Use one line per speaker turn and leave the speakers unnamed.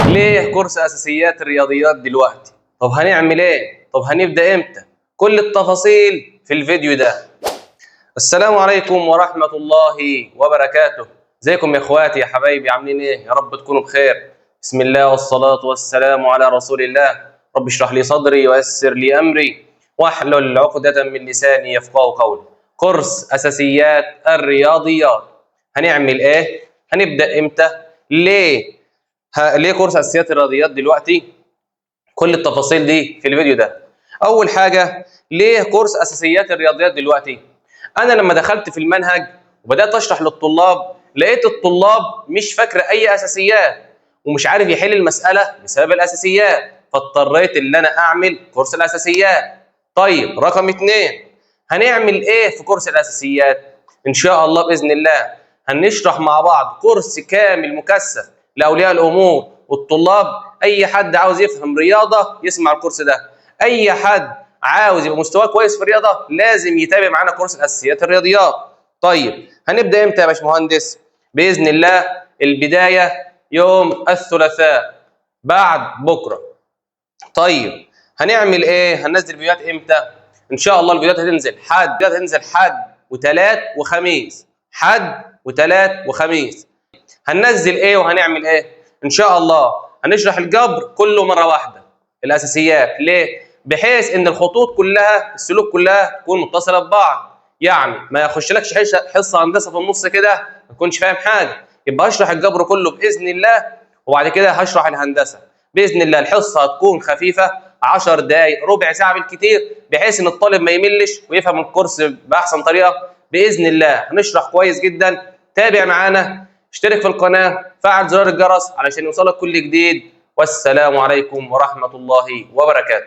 ليه كورس اساسيات الرياضيات دلوقتي؟ طب هنعمل ايه؟ طب هنبدا امتى؟ كل التفاصيل في الفيديو ده. السلام عليكم ورحمه الله وبركاته. ازيكم يا اخواتي يا حبايبي، عاملين ايه؟ يا رب تكونوا بخير. بسم الله والصلاه والسلام على رسول الله. رب اشرح لي صدري ويسر لي امري واحلل عقده من لساني يفقهوا قولي. كورس اساسيات الرياضيات. هنعمل ايه؟ هنبدا امتى؟ ليه كورس اساسيات الرياضيات دلوقتي؟ كل التفاصيل دي في الفيديو ده. اول حاجه، ليه كورس اساسيات الرياضيات دلوقتي؟ انا لما دخلت في المنهج وبدات اشرح للطلاب، لقيت الطلاب مش فاكره اي اساسيات ومش عارف يحل المساله بسبب الاساسيات، فاضطريت ان انا اعمل كورس الاساسيات. طيب رقم 2، هنعمل ايه في كورس الاساسيات؟ ان شاء الله باذن الله هنشرح مع بعض كورس كامل مكثف لاولياء الامور والطلاب. اي حد عاوز يفهم رياضه يسمع الكورس ده، اي حد عاوز يبقى مستواه كويس في الرياضه لازم يتابع معانا كورس اساسيات الرياضيات. طيب هنبدا امتى يا باشمهندس؟ باذن الله البدايه يوم الثلاثاء بعد بكره. طيب هنعمل ايه؟ هننزل فيديوهات امتى؟ ان شاء الله الفيديوهات هتنزل حد وثلاث وخميس، حد وثلاث وخميس. هننزل ايه وهنعمل ايه؟ ان شاء الله هنشرح الجبر كله مره واحده، الاساسيات. ليه؟ بحيث ان الخطوط كلها، السلوك كلها تكون متصله ببعض، يعني ما يخشلكش حصه هندسه في النص كده ما تكونش فاهم حاجه. يبقى هشرح الجبر كله باذن الله، وبعد كده هشرح الهندسه باذن الله. الحصه هتكون خفيفه 10 دقائق ربع ساعه بالكثير، بحيث ان الطالب ما يملش ويفهم الكورس باحسن طريقه باذن الله. هنشرح كويس جدا، تابع معانا، اشترك في القناه، فعل زرار الجرس علشان يوصلك كل جديد. والسلام عليكم ورحمه الله وبركاته.